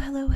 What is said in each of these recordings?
Hello.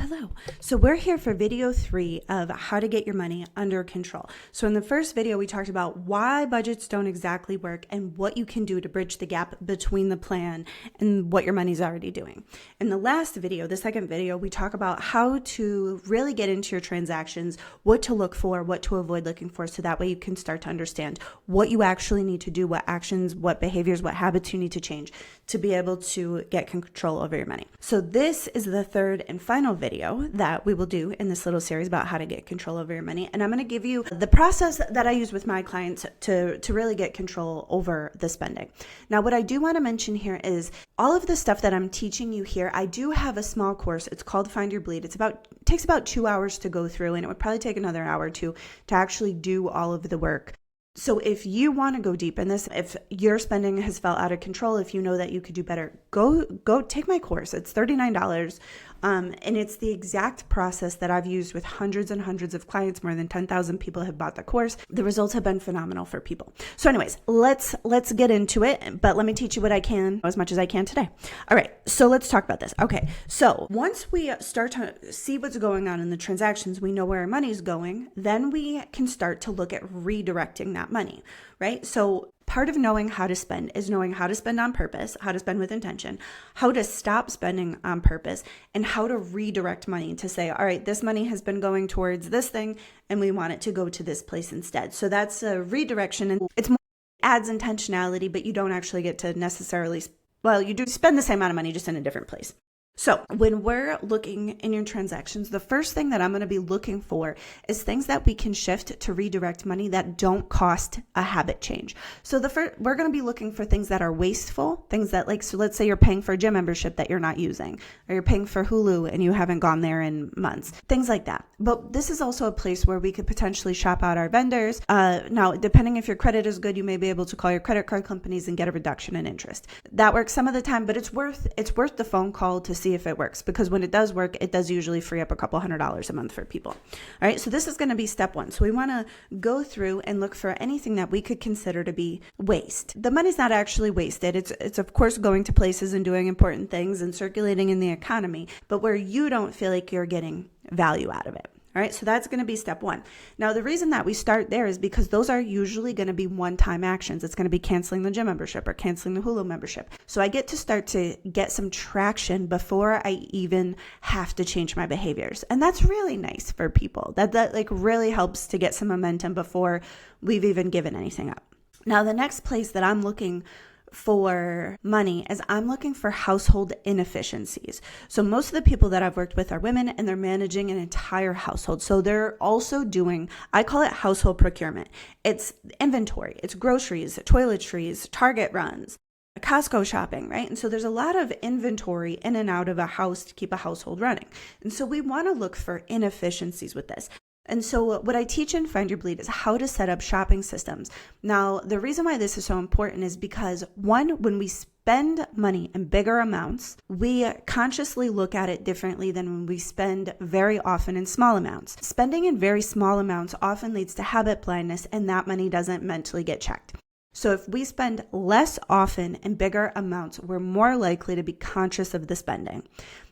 So we're here for video 3 of how to get your money under control. So in the first video, we talked about why budgets don't exactly work and what you can do to bridge the gap between the plan and what your money's already doing. In the last video, the second video, we talk about how to really get into your transactions, what to look for, what to avoid looking for, so that way you can start to understand what you actually need to do, what actions, what behaviors, what habits you need to change to be able to get control over your money. So this is the third and final video that we will do in this little series about how to get control over your money. And I'm going to give you the process that I use with my clients to really get control over the spending. Now, what I do want to mention here is all of the stuff that I'm teaching you here. I do have a small course. It's called Find Your Bleed. It takes about 2 hours to go through, and it would probably take another hour or two to actually do all of the work. So if you want to go deep in this, if your spending has felt out of control, if you know that you could do better, go take my course. It's $39. And it's the exact process that I've used with hundreds and hundreds of clients. More than 10,000 people have bought the course. The results have been phenomenal for people. So anyways, let's get into it, but let me teach you what I can as much as I can today. All right, so let's talk about this. Okay, so once we start to see what's going on in the transactions, we know where our money's going, then we can start to look at redirecting that money, right? So part of knowing how to spend is knowing how to spend on purpose, how to spend with intention, how to stop spending on purpose, and how to redirect money to say, all right, this money has been going towards this thing and we want it to go to this place instead. So that's a redirection, and it's more adds intentionality, but you don't actually get to necessarily, well, you do spend the same amount of money just in a different place. So when we're looking in your transactions, the first thing that I'm going to be looking for is things that we can shift to redirect money that don't cost a habit change. So we're going to be looking for things that are wasteful, things that so let's say you're paying for a gym membership that you're not using, or you're paying for Hulu and you haven't gone there in months, things like that. But this is also a place where we could potentially shop out our vendors. Now, depending if your credit is good, you may be able to call your credit card companies and get a reduction in interest. That works some of the time, but it's worth the phone call to see if it works, because when it does work, it does usually free up a couple $100s a month for people. All right, so this is going to be step 1. So we want to go through and look for anything that we could consider to be waste. The money's not actually wasted. It's of course going to places and doing important things and circulating in the economy, but where you don't feel like you're getting value out of it. All right, so that's going to be step 1. Now, the reason that we start there is because those are usually going to be one-time actions. It's going to be canceling the gym membership or canceling the Hulu membership. So I get to start to get some traction before I even have to change my behaviors. And that's really nice for people. That really helps to get some momentum before we've even given anything up. Now, the next place that I'm looking for money is I'm looking for household inefficiencies. So most of the people that I've worked with are women, and they're managing an entire household. So they're also doing, I call it household procurement. It's inventory, it's groceries, toiletries, Target runs, Costco shopping, right? And so there's a lot of inventory in and out of a house to keep a household running. And so we want to look for inefficiencies with this. And so what I teach in Find Your Bleed is how to set up shopping systems. Now, the reason why this is so important is because, one, when we spend money in bigger amounts, we consciously look at it differently than when we spend very often in small amounts. Spending in very small amounts often leads to habit blindness, and that money doesn't mentally get checked. So if we spend less often in bigger amounts, we're more likely to be conscious of the spending.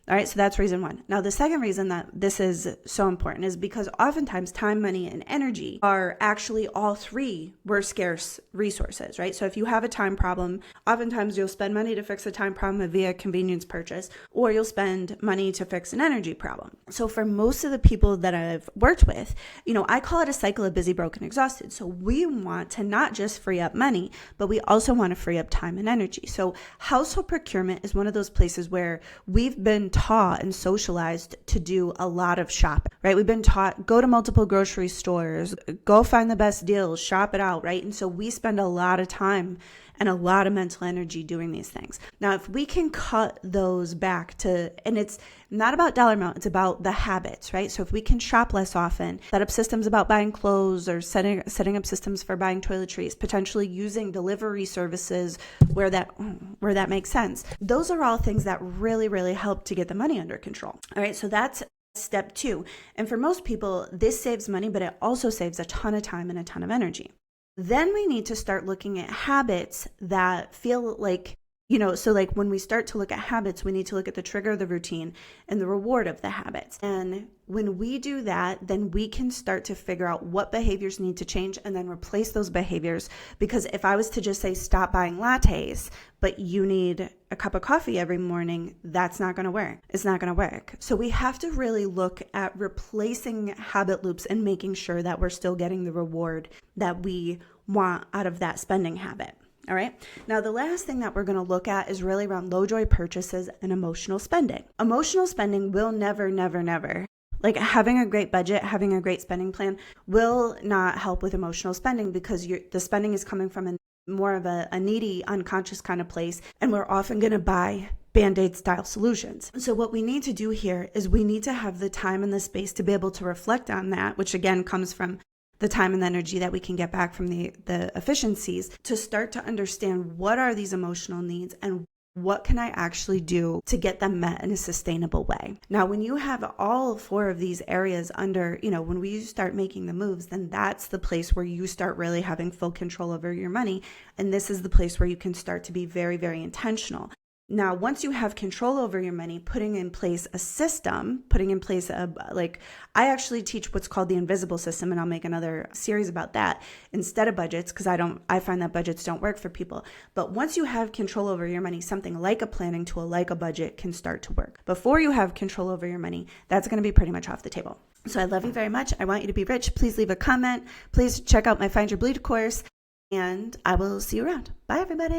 All right, so that's reason 1. Now, the second reason that this is so important is because oftentimes time, money, and energy are actually all three were scarce resources, right? So if you have a time problem, oftentimes you'll spend money to fix a time problem via convenience purchase, or you'll spend money to fix an energy problem. So for most of the people that I've worked with, I call it a cycle of busy, broken, exhausted. So we want to not just free up money, but we also want to free up time and energy. So household procurement is one of those places where we've been taught and socialized to do a lot of shopping, right? We've been taught, go to multiple grocery stores, go find the best deals, shop it out, right? And so we spend a lot of time and a lot of mental energy doing these things. Now, if we can cut those back and it's not about dollar amount, it's about the habits, right? So if we can shop less often, set up systems about buying clothes, or setting up systems for buying toiletries, potentially using delivery services where that makes sense. Those are all things that really, really help to get the money under control. All right, so that's step 2. And for most people, this saves money, but it also saves a ton of time and a ton of energy. Then we need to start looking at habits that feel like So like when we start to look at habits, we need to look at the trigger of the routine and the reward of the habits. And when we do that, then we can start to figure out what behaviors need to change and then replace those behaviors. Because if I was to just say, stop buying lattes, but you need a cup of coffee every morning, that's not going to work. It's not going to work. So we have to really look at replacing habit loops and making sure that we're still getting the reward that we want out of that spending habit. All right. Now, the last thing that we're going to look at is really around low joy purchases and emotional spending. Emotional spending will never, like having a great budget, having a great spending plan will not help with emotional spending because the spending is coming from more of a needy, unconscious kind of place. And we're often going to buy Band-Aid style solutions. So what we need to do here is we need to have the time and the space to be able to reflect on that, which again comes from the time and the energy that we can get back from the efficiencies, to start to understand what are these emotional needs and what can I actually do to get them met in a sustainable way. Now, when you have all 4 of these areas under, when we start making the moves, then that's the place where you start really having full control over your money. And this is the place where you can start to be very, very intentional. Now, once you have control over your money, putting in place a system, I actually teach what's called the invisible system, and I'll make another series about that instead of budgets, because I find that budgets don't work for people. But once you have control over your money, something like a planning tool, like a budget, can start to work. Before you have control over your money, that's going to be pretty much off the table. So I love you very much. I want you to be rich. Please leave a comment. Please check out my Find Your Bleed course, and I will see you around. Bye, everybody.